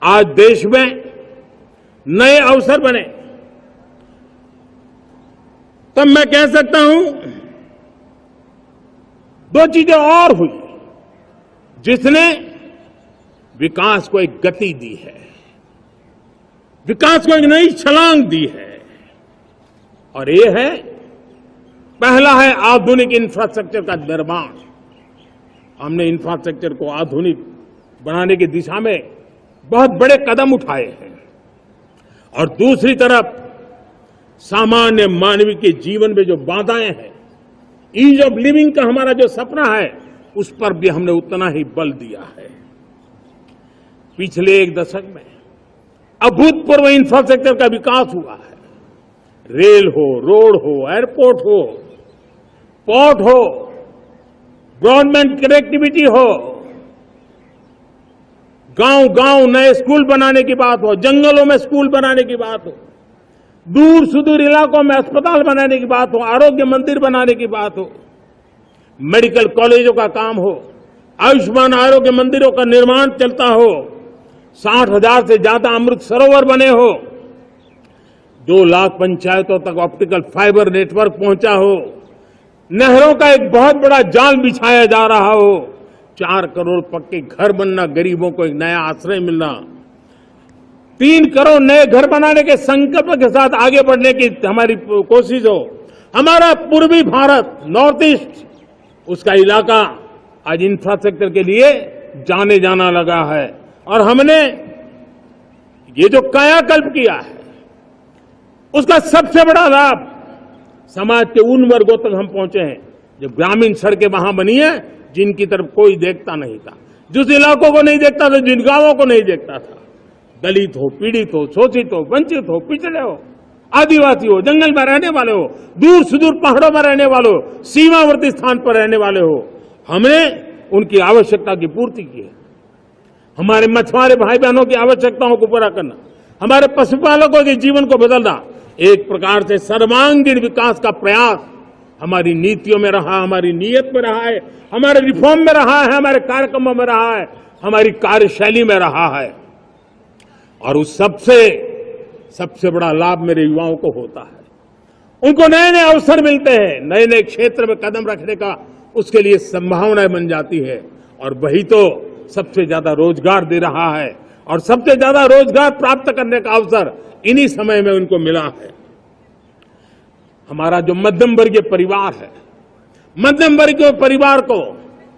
आज देश में नए अवसर बने, तब मैं कह सकता हूं दो चीजें और हुई जिसने विकास को एक गति दी है, विकास को एक नई छलांग दी है। और ये है, पहला है आधुनिक इंफ्रास्ट्रक्चर का निर्माण। हमने इंफ्रास्ट्रक्चर को आधुनिक बनाने की दिशा में बहुत बड़े कदम उठाए हैं। और दूसरी तरफ सामान्य मानव के जीवन में जो बाधाएं हैं, ईज ऑफ लिविंग का हमारा जो सपना है, उस पर भी हमने उतना ही बल दिया है। पिछले एक दशक में अभूतपूर्व इंफ्रास्ट्रक्चर का विकास हुआ है। रेल हो, रोड हो, एयरपोर्ट हो, पोर्ट हो, ब्रॉडबैंड कनेक्टिविटी हो, गांव गांव नए स्कूल बनाने की बात हो, जंगलों में स्कूल बनाने की बात हो, दूर सुदूर इलाकों में अस्पताल बनाने की बात हो, आरोग्य मंदिर बनाने की बात हो, मेडिकल कॉलेजों का काम हो, आयुष्मान आरोग्य मंदिरों का निर्माण चलता हो, 60,000 से ज्यादा अमृत सरोवर बने हो, 2 लाख पंचायतों तक ऑप्टिकल फाइबर नेटवर्क पहुंचा हो, नहरों का एक बहुत बड़ा जाल बिछाया जा रहा हो, 4 करोड़ पक्के घर बनना, गरीबों को एक नया आश्रय मिलना, 3 करोड़ नए घर बनाने के संकल्प के साथ आगे बढ़ने की हमारी कोशिश हो। हमारा पूर्वी भारत, नॉर्थ ईस्ट, उसका इलाका आज इंफ्रास्ट्रक्चर के लिए जाने जाना लगा है। और हमने ये जो कायाकल्प किया है, उसका सबसे बड़ा लाभ समाज के उन वर्गों तक हम पहुंचे हैं जो ग्रामीण सड़कें वहां बनी है जिनकी तरफ कोई देखता नहीं था, जिस इलाकों को नहीं देखता था, जिन गांवों को नहीं देखता था। दलित हो, पीड़ित हो, शोषित हो, वंचित हो, पिछड़े हो, आदिवासी हो, जंगल में रहने वाले हो, दूर सुदूर पहाड़ों में रहने वाले हो, सीमावर्ती स्थान पर रहने वाले हो, हमने उनकी आवश्यकता की पूर्ति की है। हमारे मछुआरे भाई बहनों की आवश्यकताओं को पूरा करना, हमारे पशुपालकों के जीवन को बदलना, एक प्रकार से सर्वांगीण विकास का प्रयास हमारी नीतियों में रहा, हमारी नीयत में रहा है, हमारे रिफॉर्म में रहा है, हमारे कार्यक्रमों में रहा है, हमारी कार्यशैली में रहा है। और उस सबसे बड़ा लाभ मेरे युवाओं को होता है। उनको नए नए अवसर मिलते हैं, नए नए क्षेत्र में कदम रखने का उसके लिए संभावनाएं बन जाती है। और वही तो सबसे ज्यादा रोजगार दे रहा है। और सबसे ज्यादा रोजगार प्राप्त करने का अवसर इन्हीं समय में उनको मिला है। हमारा जो मध्यम वर्गीय परिवार है, मध्यम वर्गीय परिवार को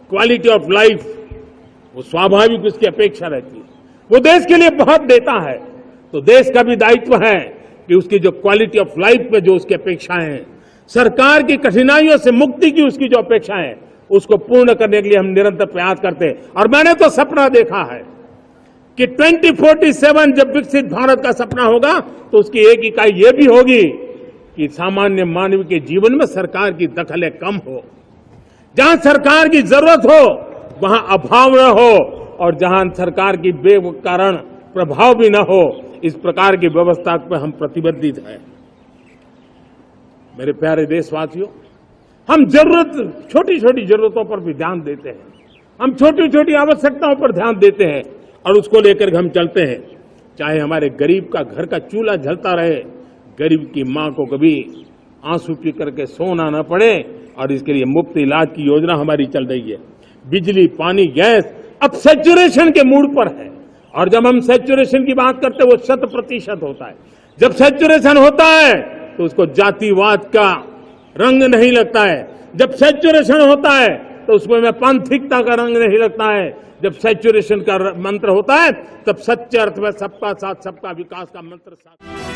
क्वालिटी ऑफ लाइफ, वो स्वाभाविक उसकी अपेक्षा रहती है। वो देश के लिए बहुत देता है, तो देश का भी दायित्व है कि उसकी जो क्वालिटी ऑफ लाइफ में जो उसकी अपेक्षाएं हैं, सरकार की कठिनाइयों से मुक्ति की उसकी जो अपेक्षाएं हैं, उसको पूर्ण करने के लिए हम निरंतर प्रयास करते हैं। और मैंने तो सपना देखा है कि 2047 जब विकसित भारत का सपना होगा, तो उसकी एक इकाई ये भी होगी कि सामान्य मानव के जीवन में सरकार की दखलें कम हो, जहां सरकार की जरूरत हो वहां अभाव न हो, और जहां सरकार की बेकारण प्रभाव भी न हो, इस प्रकार की व्यवस्था पर हम प्रतिबद्ध हैं। मेरे प्यारे देशवासियों, हम छोटी छोटी जरूरतों पर भी ध्यान देते हैं, हम छोटी छोटी आवश्यकताओं पर ध्यान देते हैं और उसको लेकर हम चलते हैं। चाहे हमारे गरीब का घर का चूल्हा जलता रहे, गरीब की मां को कभी आंसू पी करके सोना न पड़े, और इसके लिए मुफ्त इलाज की योजना हमारी चल रही है। बिजली, पानी, गैस अब सैचुरेशन के मूड पर है। और जब हम सैचुरेशन की बात करते हैं, वो 100% होता है। जब सैचुरेशन होता है तो उसको जातिवाद का रंग नहीं लगता है। जब सैचुरेशन होता है तो उसमें पांथिकता का रंग नहीं लगता है। जब सैचुरेशन का मंत्र होता है, तब सच्चे अर्थ में सबका साथ, सबका विकास का मंत्र साथ।